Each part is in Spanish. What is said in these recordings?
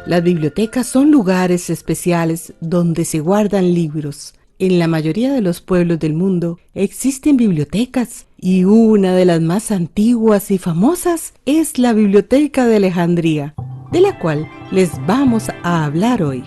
Las bibliotecas son lugares especiales donde se guardan libros. En la mayoría de los pueblos del mundo existen bibliotecas y una de las más antiguas y famosas es la Biblioteca de Alejandría, de la cual les vamos a hablar hoy.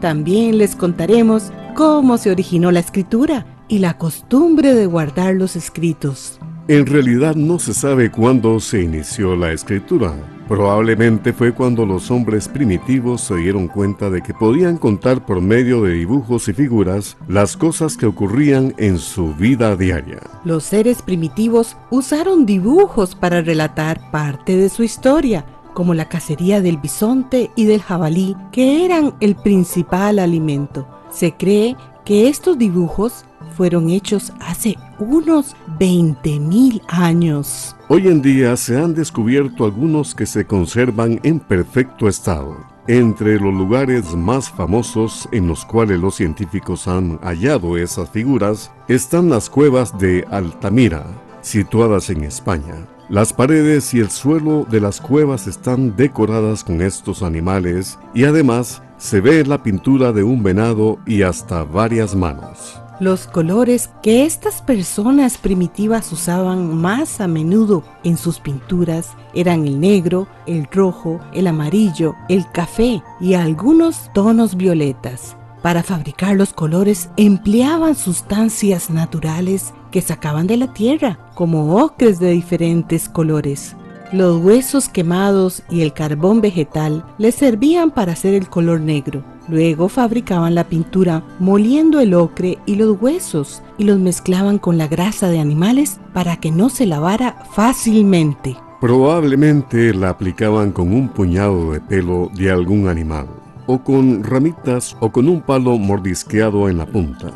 También les contaremos cómo se originó la escritura y la costumbre de guardar los escritos. En realidad no se sabe cuándo se inició la escritura. Probablemente fue cuando los hombres primitivos se dieron cuenta de que podían contar por medio de dibujos y figuras las cosas que ocurrían en su vida diaria. Los seres primitivos usaron dibujos para relatar parte de su historia, como la cacería del bisonte y del jabalí, que eran el principal alimento. Se cree que estos dibujos fueron hechos hace unos 20.000 años. Hoy en día se han descubierto algunos que se conservan en perfecto estado. Entre los lugares más famosos en los cuales los científicos han hallado esas figuras están las cuevas de Altamira, situadas en España. Las paredes y el suelo de las cuevas están decoradas con estos animales y además se ve la pintura de un venado y hasta varias manos. Los colores que estas personas primitivas usaban más a menudo en sus pinturas eran el negro, el rojo, el amarillo, el café y algunos tonos violetas. Para fabricar los colores empleaban sustancias naturales que sacaban de la tierra, como ocres de diferentes colores. Los huesos quemados y el carbón vegetal les servían para hacer el color negro. Luego fabricaban la pintura moliendo el ocre y los huesos y los mezclaban con la grasa de animales para que no se lavara fácilmente. Probablemente la aplicaban con un puñado de pelo de algún animal, o con ramitas o con un palo mordisqueado en la punta.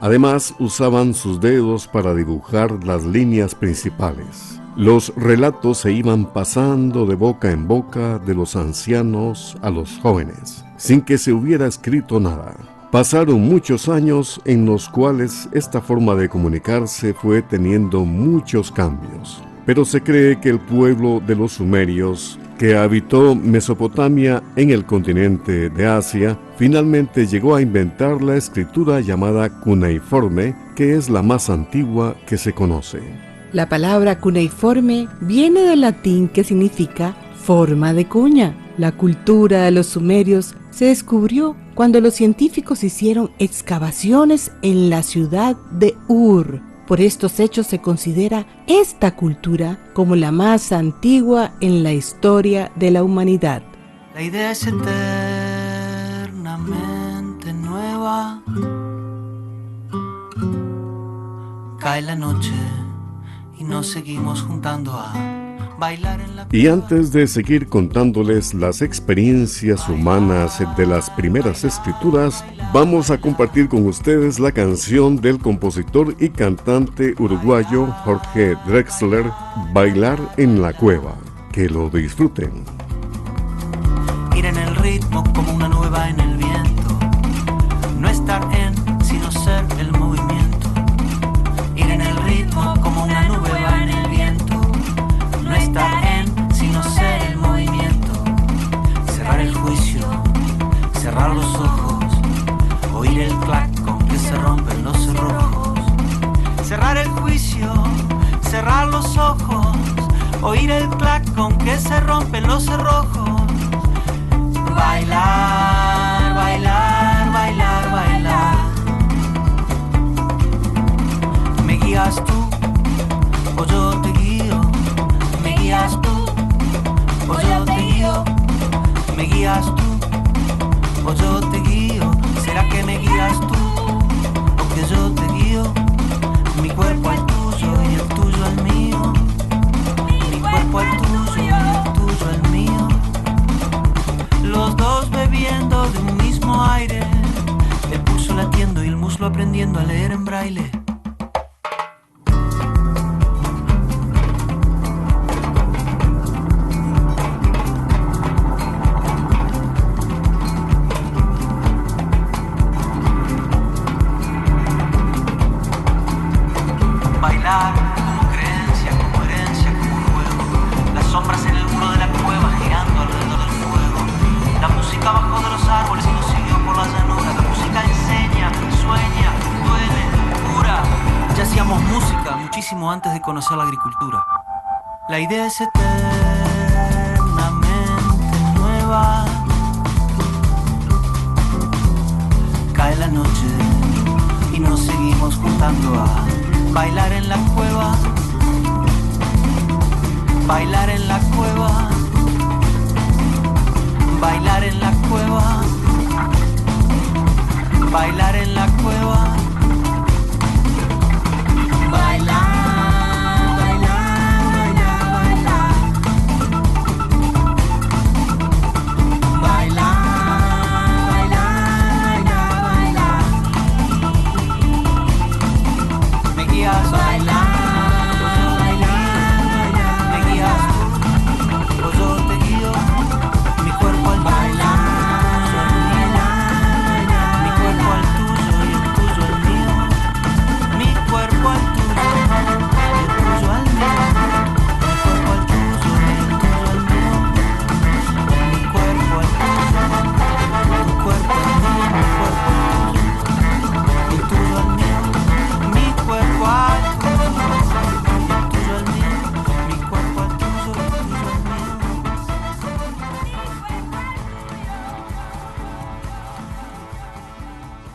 Además, usaban sus dedos para dibujar las líneas principales. Los relatos se iban pasando de boca en boca de los ancianos a los jóvenes, sin que se hubiera escrito nada. Pasaron muchos años en los cuales esta forma de comunicarse fue teniendo muchos cambios, pero se cree que el pueblo de los sumerios, que habitó Mesopotamia en el continente de Asia, finalmente llegó a inventar la escritura llamada cuneiforme, que es la más antigua que se conoce. La palabra cuneiforme viene del latín que significa forma de cuña. La cultura de los sumerios se descubrió cuando los científicos hicieron excavaciones en la ciudad de Ur. Por estos hechos se considera esta cultura como la más antigua en la historia de la humanidad. La idea es eternamente nueva. Cae la noche y nos seguimos juntando a bailar en la... Y antes de seguir contándoles las experiencias humanas de las primeras escrituras, vamos a compartir con ustedes la canción del compositor y cantante uruguayo Jorge Drexler, Bailar en la Cueva. Que lo disfruten. Ir en el ritmo como una nueva en el viento, no estar en, sino ser el movimiento. Ir en el ritmo como una nube va en el viento, no estar en, sino ser el movimiento. Cerrar el juicio, cerrar los ojos, oír el clac con que se rompen los cerrojos. Cerrar el juicio, cerrar los ojos, oír el clac con que se rompen los cerrojos. Bailar, bailar, bailar, bailar. Me guías tú, o yo te guío. Me guías tú, o yo te guío. Me guías tú, o yo te guío. ¿Será que me guías tú, o que yo te guío? Mi cuerpo al tuyo y el tuyo al mío. Mi cuerpo al tuyo y el tuyo al mío. Los dos bebiendo de un mismo aire, el pulso latiendo y el muslo aprendiendo a leer en braille. Bailar como creencia, como herencia, como juego. Las sombras en el muro de la cueva girando alrededor del fuego. La música bajo como antes de conocer la agricultura. La idea es eternamente nueva. Cae la noche y nos seguimos juntando a bailar en la cueva. Bailar en la cueva. Bailar en la cueva. Bailar en la cueva.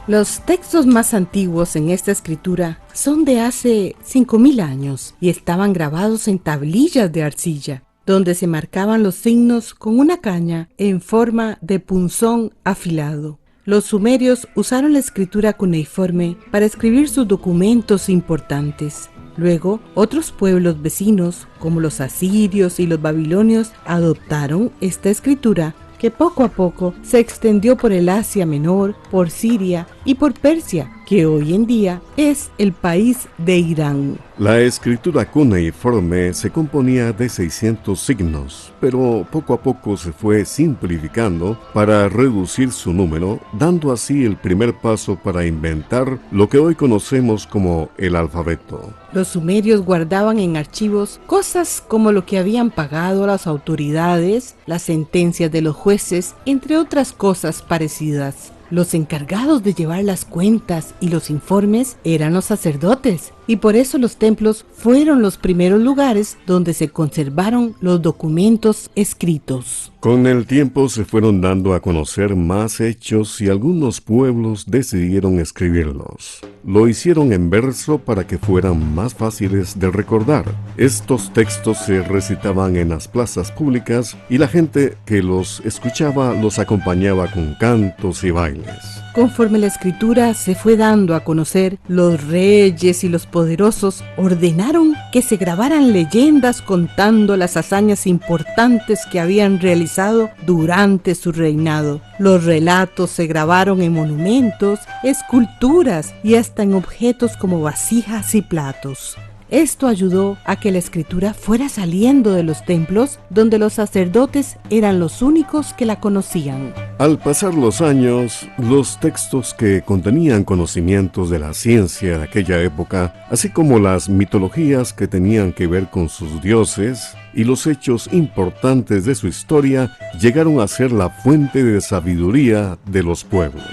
Los textos más antiguos en esta escritura son de hace 5000 años y estaban grabados en tablillas de arcilla, donde se marcaban los signos con una caña en forma de punzón afilado. Los sumerios usaron la escritura cuneiforme para escribir sus documentos importantes. Luego, otros pueblos vecinos, como los asirios y los babilonios, adoptaron esta escritura que poco a poco se extendió por el Asia Menor, por Siria y por Persia, que hoy en día es el país de Irán. La escritura cuneiforme se componía de 600 signos, pero poco a poco se fue simplificando para reducir su número, dando así el primer paso para inventar lo que hoy conocemos como el alfabeto. Los sumerios guardaban en archivos cosas como lo que habían pagado las autoridades, las sentencias de los jueces, entre otras cosas parecidas. Los encargados de llevar las cuentas y los informes eran los sacerdotes, y por eso los templos fueron los primeros lugares donde se conservaron los documentos escritos. Con el tiempo se fueron dando a conocer más hechos y algunos pueblos decidieron escribirlos. Lo hicieron en verso para que fueran más fáciles de recordar. Estos textos se recitaban en las plazas públicas y la gente que los escuchaba los acompañaba con cantos y bailes. Conforme la escritura se fue dando a conocer, los reyes y los poderosos ordenaron que se grabaran leyendas contando las hazañas importantes que habían realizado durante su reinado. Los relatos se grabaron en monumentos, esculturas y hasta en objetos como vasijas y platos. Esto ayudó a que la escritura fuera saliendo de los templos, donde los sacerdotes eran los únicos que la conocían. Al pasar los años, los textos que contenían conocimientos de la ciencia de aquella época, así como las mitologías que tenían que ver con sus dioses y los hechos importantes de su historia, llegaron a ser la fuente de sabiduría de los pueblos.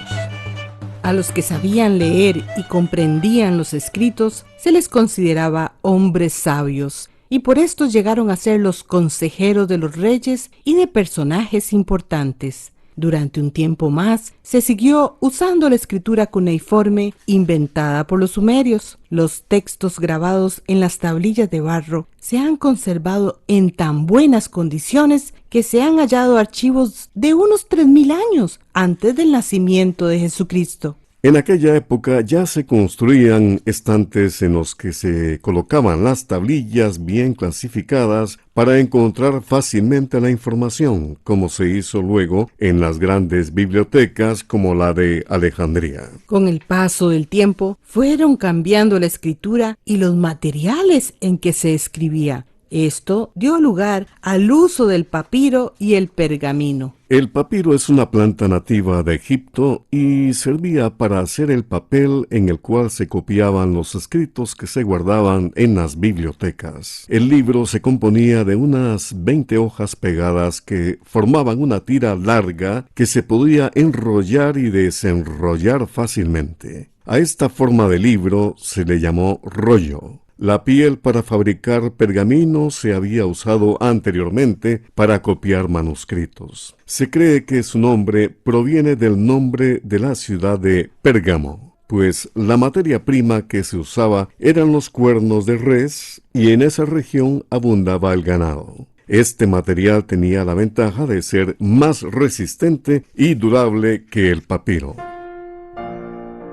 A los que sabían leer y comprendían los escritos se les consideraba hombres sabios, y por esto llegaron a ser los consejeros de los reyes y de personajes importantes. Durante un tiempo más se siguió usando la escritura cuneiforme inventada por los sumerios. Los textos grabados en las tablillas de barro se han conservado en tan buenas condiciones que se han hallado archivos de unos 3000 años antes del nacimiento de Jesucristo. En aquella época ya se construían estantes en los que se colocaban las tablillas bien clasificadas para encontrar fácilmente la información, como se hizo luego en las grandes bibliotecas como la de Alejandría. Con el paso del tiempo, fueron cambiando la escritura y los materiales en que se escribía. Esto dio lugar al uso del papiro y el pergamino. El papiro es una planta nativa de Egipto y servía para hacer el papel en el cual se copiaban los escritos que se guardaban en las bibliotecas. El libro se componía de unas 20 hojas pegadas que formaban una tira larga que se podía enrollar y desenrollar fácilmente. A esta forma de libro se le llamó rollo. La piel para fabricar pergaminos se había usado anteriormente para copiar manuscritos. Se cree que su nombre proviene del nombre de la ciudad de Pérgamo, pues la materia prima que se usaba eran los cuernos de res y en esa región abundaba el ganado. Este material tenía la ventaja de ser más resistente y durable que el papiro.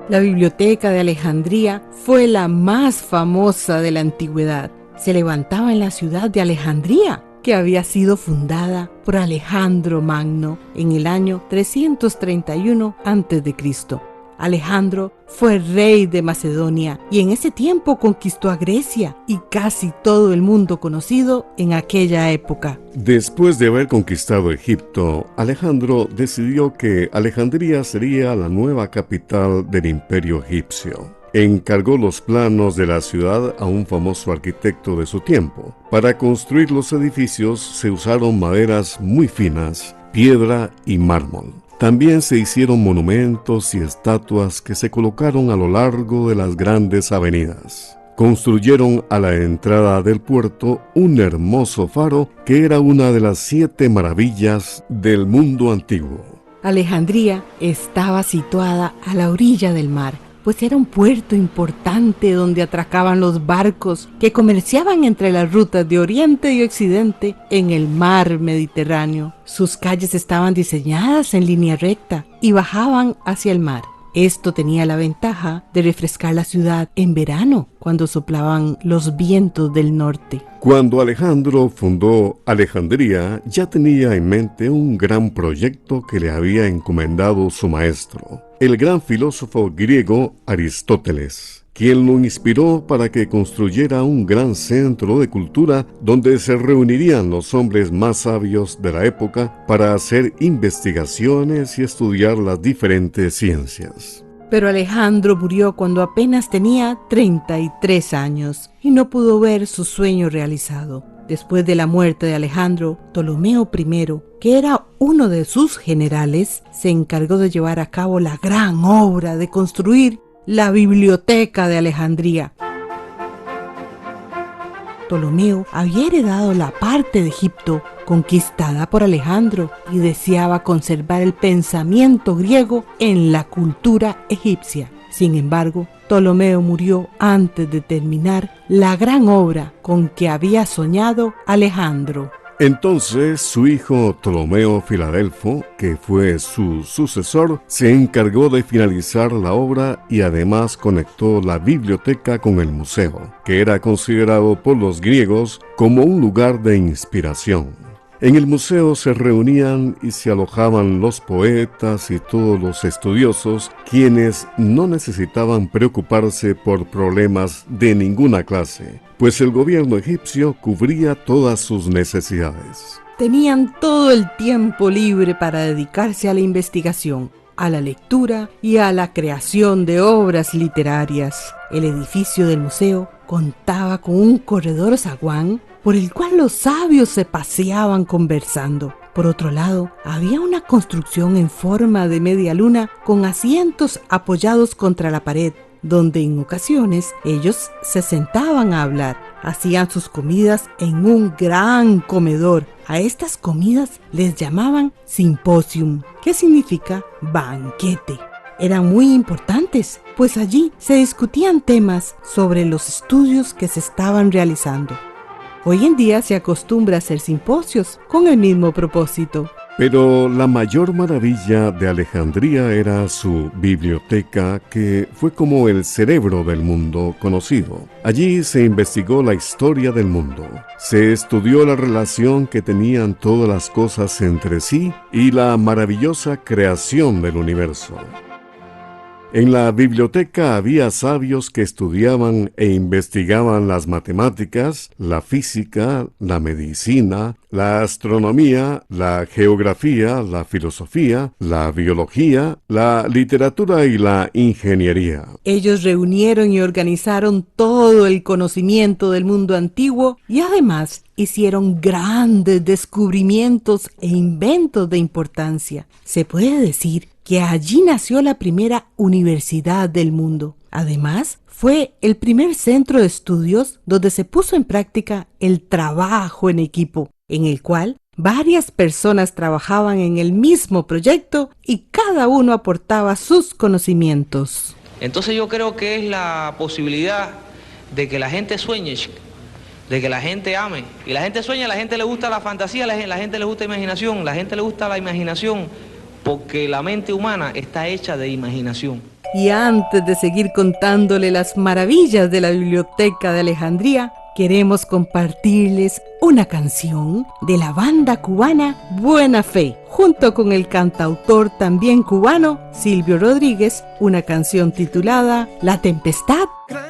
La Biblioteca de Alejandría fue la más famosa de la antigüedad. Se levantaba en la ciudad de Alejandría, que había sido fundada por Alejandro Magno en el año 331 a.C. Alejandro fue rey de Macedonia y en ese tiempo conquistó a Grecia y casi todo el mundo conocido en aquella época. Después de haber conquistado Egipto, Alejandro decidió que Alejandría sería la nueva capital del imperio egipcio. Encargó los planos de la ciudad a un famoso arquitecto de su tiempo. Para construir los edificios se usaron maderas muy finas, piedra y mármol. También se hicieron monumentos y estatuas que se colocaron a lo largo de las grandes avenidas. Construyeron a la entrada del puerto un hermoso faro que era una de las 7 maravillas del mundo antiguo. Alejandría estaba situada a la orilla del mar, pues era un puerto importante donde atracaban los barcos que comerciaban entre las rutas de Oriente y Occidente en el mar Mediterráneo. Sus calles estaban diseñadas en línea recta y bajaban hacia el mar. Esto tenía la ventaja de refrescar la ciudad en verano, cuando soplaban los vientos del norte. Cuando Alejandro fundó Alejandría, ya tenía en mente un gran proyecto que le había encomendado su maestro, el gran filósofo griego Aristóteles, quien lo inspiró para que construyera un gran centro de cultura donde se reunirían los hombres más sabios de la época para hacer investigaciones y estudiar las diferentes ciencias. Pero Alejandro murió cuando apenas tenía 33 años y no pudo ver su sueño realizado. Después de la muerte de Alejandro, Ptolomeo I, que era uno de sus generales, se encargó de llevar a cabo la gran obra de construir la Biblioteca de Alejandría. Ptolomeo había heredado la parte de Egipto conquistada por Alejandro y deseaba conservar el pensamiento griego en la cultura egipcia. Sin embargo, Ptolomeo murió antes de terminar la gran obra con que había soñado Alejandro. Entonces su hijo Ptolomeo Filadelfo, que fue su sucesor, se encargó de finalizar la obra y además conectó la biblioteca con el museo, que era considerado por los griegos como un lugar de inspiración. En el museo se reunían y se alojaban los poetas y todos los estudiosos, quienes no necesitaban preocuparse por problemas de ninguna clase, pues el gobierno egipcio cubría todas sus necesidades. Tenían todo el tiempo libre para dedicarse a la investigación, a la lectura y a la creación de obras literarias. El edificio del museo contaba con un corredor zaguán por el cual los sabios se paseaban conversando. Por otro lado, había una construcción en forma de media luna con asientos apoyados contra la pared, donde en ocasiones ellos se sentaban a hablar. Hacían sus comidas en un gran comedor. A estas comidas les llamaban simposium, que significa banquete. Eran muy importantes, pues allí se discutían temas sobre los estudios que se estaban realizando. Hoy en día se acostumbra a hacer simposios con el mismo propósito. Pero la mayor maravilla de Alejandría era su biblioteca, que fue como el cerebro del mundo conocido. Allí se investigó la historia del mundo, se estudió la relación que tenían todas las cosas entre sí y la maravillosa creación del universo. En la biblioteca había sabios que estudiaban e investigaban las matemáticas, la física, la medicina, la astronomía, la geografía, la filosofía, la biología, la literatura y la ingeniería. Ellos reunieron y organizaron todo el conocimiento del mundo antiguo y además hicieron grandes descubrimientos e inventos de importancia. Se puede decir que allí nació la primera universidad del mundo. Además, fue el primer centro de estudios donde se puso en práctica el trabajo en equipo, en el cual varias personas trabajaban en el mismo proyecto y cada uno aportaba sus conocimientos. Entonces yo creo que es la posibilidad de que la gente sueñe, de que la gente ame. Y la gente sueña, a la gente le gusta la fantasía, a la gente le gusta la imaginación, la gente le gusta la imaginación porque la mente humana está hecha de imaginación. Y antes de seguir contándole las maravillas de la Biblioteca de Alejandría, queremos compartirles una canción de la banda cubana Buena Fe, junto con el cantautor también cubano Silvio Rodríguez, una canción titulada La Tempestad,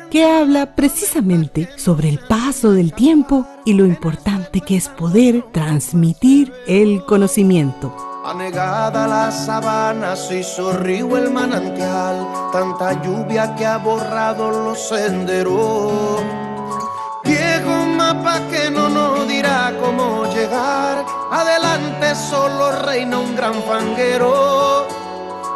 que habla precisamente sobre el paso del tiempo y lo importante que es poder transmitir el conocimiento. Anegada la sabana, se hizo río el manantial, tanta lluvia que ha borrado los senderos. Viejo mapa que no nos dirá cómo llegar, adelante solo reina un gran fanguero.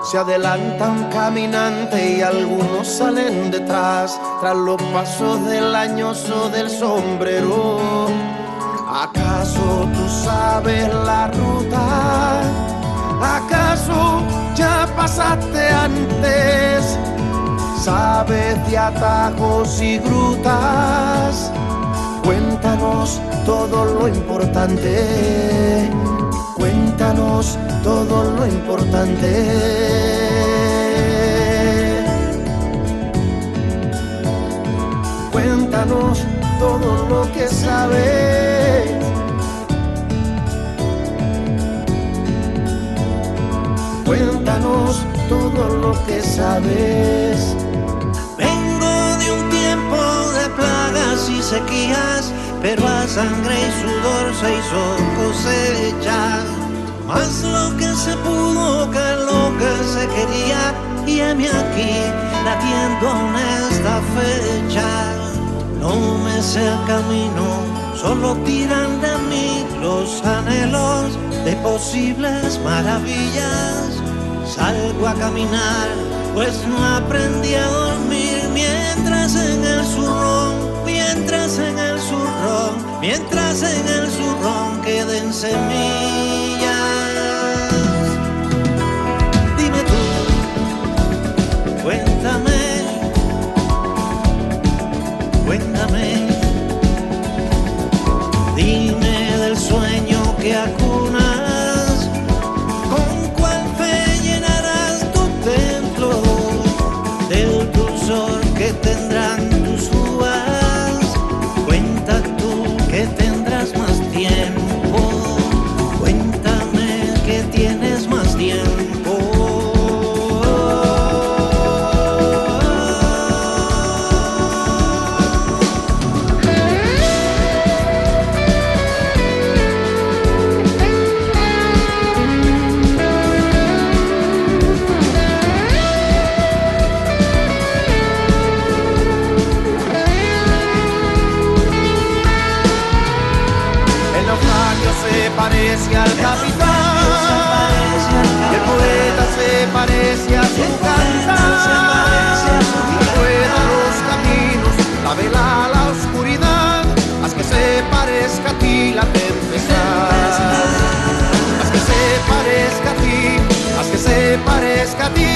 Se adelanta un caminante y algunos salen detrás, tras los pasos del añoso del sombrero. ¿Acaso tú sabes la ruta? ¿Acaso ya pasaste antes? ¿Sabes de atajos y grutas? Cuéntanos todo lo importante. Cuéntanos todo lo importante. Cuéntanos todo lo que sabes. Cuéntanos todo lo que sabes. Vengo de un tiempo de plagas y sequías, pero a sangre y sudor se hizo cosecha. Más lo que se pudo que lo que se quería, y heme aquí latiendo en esta fecha. No me sé el camino, solo tiran de mí los anhelos de posibles maravillas. Salgo a caminar, pues no aprendí a dormir mientras en el zurrón, mientras en el zurrón, mientras en el zurrón queden semillas. Dime tú, cuéntame, cuéntame, dime del sueño que acunas, con cuál fe llenarás tu templo, del dulzor que tendrán tus uvas. Cuenta tú que tendrás más tiempo, cuéntame que tienes más tiempo. Parece al capitán, y el poeta se parece a su cantar. Y rueda los caminos, la vela a la oscuridad, haz que se parezca a ti la tempestad. Haz que se parezca a ti, haz que se parezca a ti,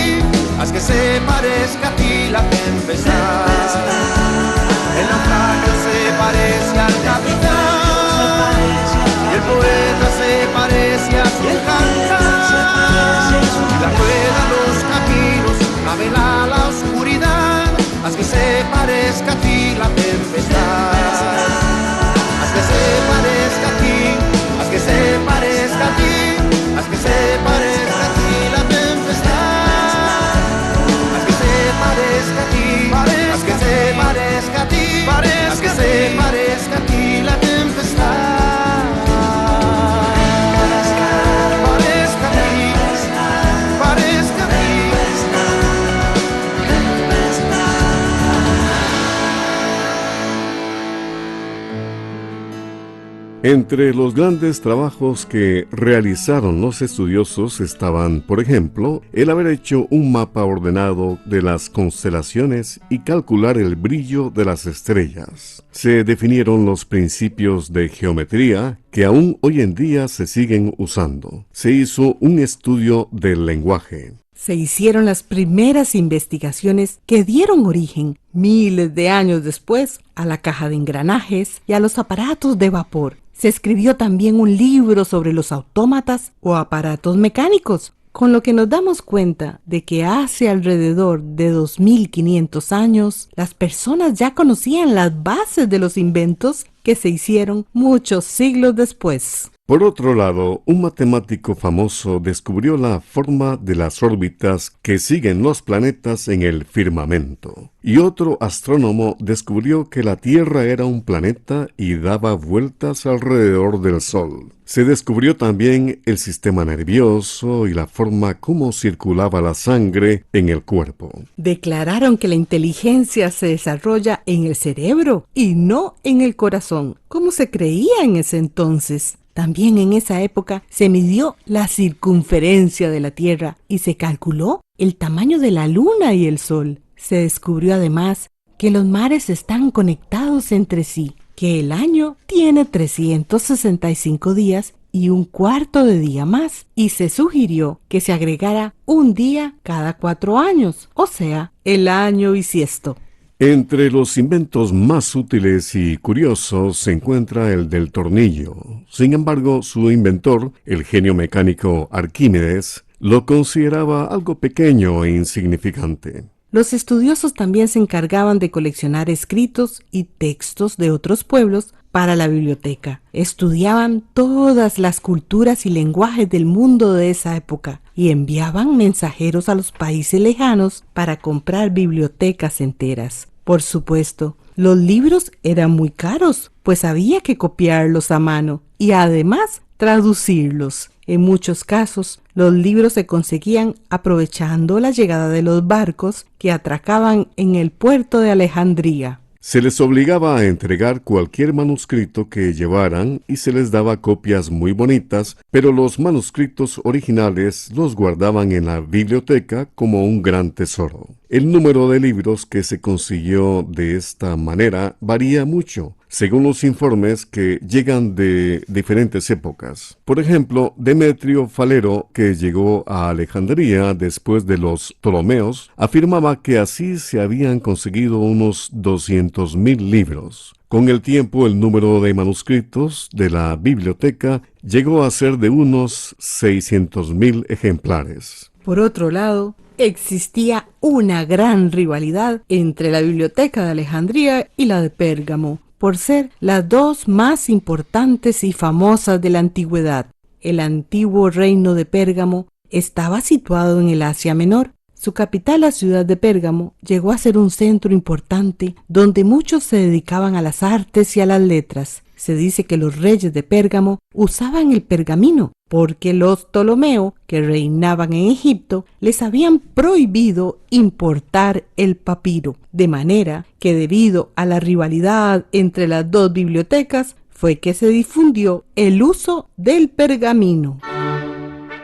haz que se parezca a ti la tempestad. El naufragio se parece al capitán, el poeta se parece a su cantar. La rueda los caminos, la vela a la oscuridad, haz que se parezca a ti la tempestad. Haz que se parezca a ti, haz que se parezca a ti, haz que se parezca a ti la tempestad. Haz que se parezca a ti, haz que se parezca a ti, haz que se parezca a ti la tempestad. Entre los grandes trabajos que realizaron los estudiosos estaban, por ejemplo, el haber hecho un mapa ordenado de las constelaciones y calcular el brillo de las estrellas. Se definieron los principios de geometría que aún hoy en día se siguen usando. Se hizo un estudio del lenguaje. Se hicieron las primeras investigaciones que dieron origen, miles de años después, a la caja de engranajes y a los aparatos de vapor. Se escribió también un libro sobre los autómatas o aparatos mecánicos, con lo que nos damos cuenta de que hace alrededor de 2500 años, las personas ya conocían las bases de los inventos que se hicieron muchos siglos después. Por otro lado, un matemático famoso descubrió la forma de las órbitas que siguen los planetas en el firmamento. Y otro astrónomo descubrió que la Tierra era un planeta y daba vueltas alrededor del Sol. Se descubrió también el sistema nervioso y la forma como circulaba la sangre en el cuerpo. Declararon que la inteligencia se desarrolla en el cerebro y no en el corazón, como se creía en ese entonces. También en esa época se midió la circunferencia de la Tierra y se calculó el tamaño de la Luna y el Sol. Se descubrió además que los mares están conectados entre sí, que el año tiene 365 días y un cuarto de día más, y se sugirió que se agregara un día cada 4 años, o sea, el año bisiesto. Entre los inventos más útiles y curiosos se encuentra el del tornillo. Sin embargo, su inventor, el genio mecánico Arquímedes, lo consideraba algo pequeño e insignificante. Los estudiosos también se encargaban de coleccionar escritos y textos de otros pueblos para la biblioteca. Estudiaban todas las culturas y lenguajes del mundo de esa época y enviaban mensajeros a los países lejanos para comprar bibliotecas enteras. Por supuesto, los libros eran muy caros, pues había que copiarlos a mano y además traducirlos. En muchos casos, los libros se conseguían aprovechando la llegada de los barcos que atracaban en el puerto de Alejandría. Se les obligaba a entregar cualquier manuscrito que llevaran y se les daba copias muy bonitas, pero los manuscritos originales los guardaban en la biblioteca como un gran tesoro. El número de libros que se consiguió de esta manera varía mucho, según los informes que llegan de diferentes épocas. Por ejemplo, Demetrio Falero, que llegó a Alejandría después de los Ptolomeos, afirmaba que así se habían conseguido unos 200,000 libros. Con el tiempo, el número de manuscritos de la biblioteca llegó a ser de unos 600,000 ejemplares. Por otro lado, existía una gran rivalidad entre la biblioteca de Alejandría y la de Pérgamo, por ser las dos más importantes y famosas de la antigüedad. El antiguo reino de Pérgamo estaba situado en el Asia Menor. Su capital, la ciudad de Pérgamo, llegó a ser un centro importante donde muchos se dedicaban a las artes y a las letras. Se dice que los reyes de Pérgamo usaban el pergamino porque los Ptolomeo, que reinaban en Egipto, les habían prohibido importar el papiro, de manera que debido a la rivalidad entre las dos bibliotecas fue que se difundió el uso del pergamino.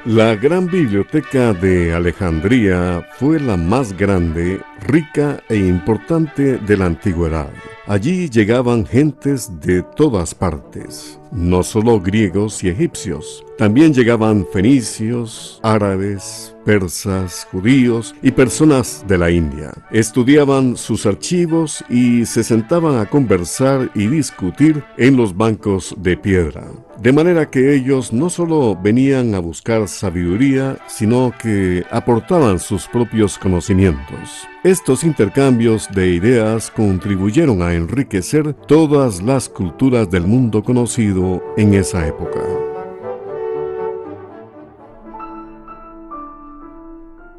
La gran biblioteca de Alejandría fue la más grande, rica e importante de la antigüedad. Allí llegaban gentes de todas partes, no solo griegos y egipcios. También llegaban fenicios, árabes, persas, judíos y personas de la India. Estudiaban sus archivos y se sentaban a conversar y discutir en los bancos de piedra. De manera que ellos no solo venían a buscar sabiduría, sino que aportaban sus propios conocimientos. Estos intercambios de ideas contribuyeron a enriquecer todas las culturas del mundo conocido en esa época.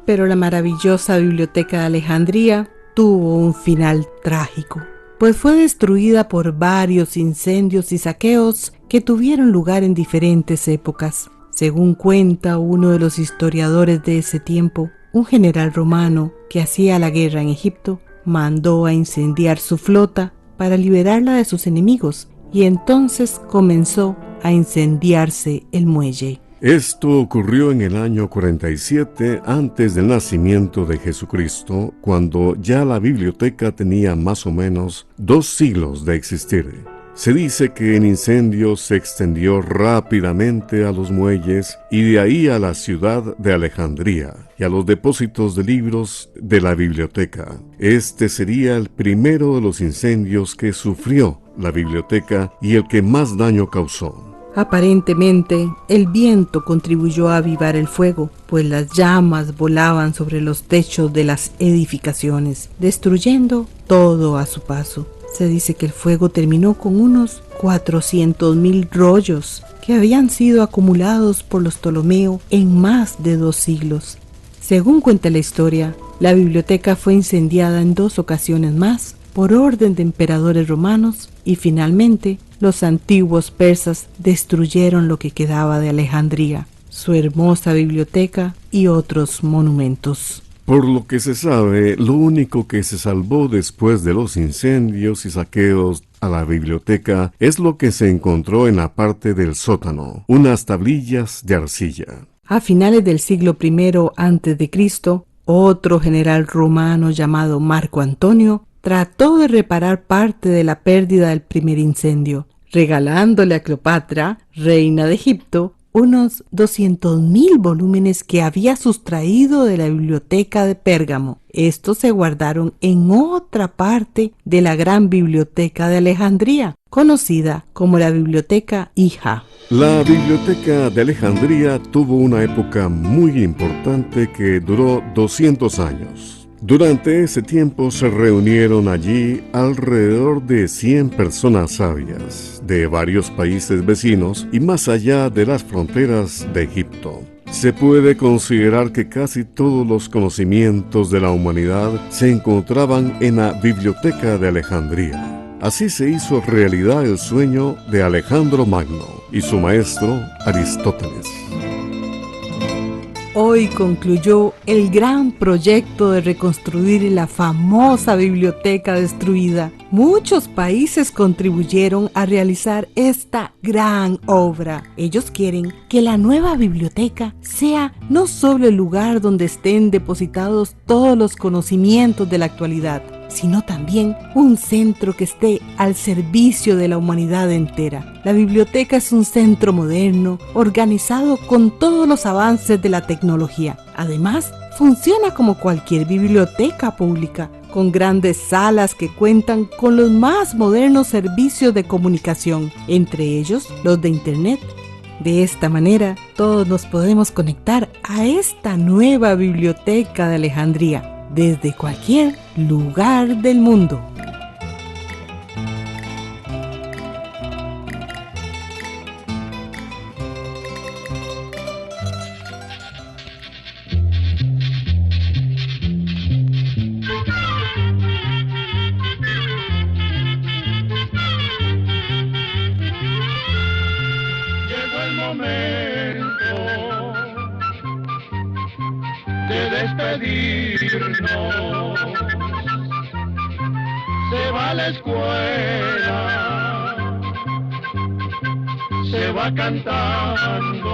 Pero la maravillosa biblioteca de Alejandría tuvo un final trágico, pues fue destruida por varios incendios y saqueos que tuvieron lugar en diferentes épocas. Según cuenta uno de los historiadores de ese tiempo, un general romano que hacía la guerra en Egipto mandó a incendiar su flota para liberarla de sus enemigos y entonces comenzó a incendiarse el muelle. Esto ocurrió en el año 47 antes del nacimiento de Jesucristo, cuando ya la biblioteca tenía más o menos 2 siglos de existir. Se dice que el incendio se extendió rápidamente a los muelles y de ahí a la ciudad de Alejandría y a los depósitos de libros de la biblioteca. Este sería el primero de los incendios que sufrió la biblioteca y el que más daño causó. Aparentemente, el viento contribuyó a avivar el fuego, pues las llamas volaban sobre los techos de las edificaciones, destruyendo todo a su paso. Se dice que el fuego terminó con unos 400,000 rollos que habían sido acumulados por los Ptolomeo en más de 2 siglos. Según cuenta la historia, la biblioteca fue incendiada en 2 ocasiones más por orden de emperadores romanos y finalmente los antiguos persas destruyeron lo que quedaba de Alejandría, su hermosa biblioteca y otros monumentos. Por lo que se sabe, lo único que se salvó después de los incendios y saqueos a la biblioteca es lo que se encontró en la parte del sótano, unas tablillas de arcilla. A finales del siglo I a.C., otro general romano llamado Marco Antonio trató de reparar parte de la pérdida del primer incendio, regalándole a Cleopatra, reina de Egipto, unos 200,000 volúmenes que había sustraído de la biblioteca de Pérgamo. Estos se guardaron en otra parte de la gran biblioteca de Alejandría, conocida como la Biblioteca Hija. La biblioteca de Alejandría tuvo una época muy importante que duró 200 años. Durante ese tiempo se reunieron allí alrededor de 100 personas sabias de varios países vecinos y más allá de las fronteras de Egipto. Se puede considerar que casi todos los conocimientos de la humanidad se encontraban en la Biblioteca de Alejandría. Así se hizo realidad el sueño de Alejandro Magno y su maestro Aristóteles. Hoy concluyó el gran proyecto de reconstruir la famosa biblioteca destruida. Muchos países contribuyeron a realizar esta gran obra. Ellos quieren que la nueva biblioteca sea no solo el lugar donde estén depositados todos los conocimientos de la actualidad, sino también un centro que esté al servicio de la humanidad entera. La biblioteca es un centro moderno, organizado con todos los avances de la tecnología. Además, funciona como cualquier biblioteca pública, con grandes salas que cuentan con los más modernos servicios de comunicación, entre ellos los de Internet. De esta manera, todos nos podemos conectar a esta nueva biblioteca de Alejandría, desde cualquier lugar del mundo. Llegó el momento de despedirnos. Se va a la escuela, se va cantando.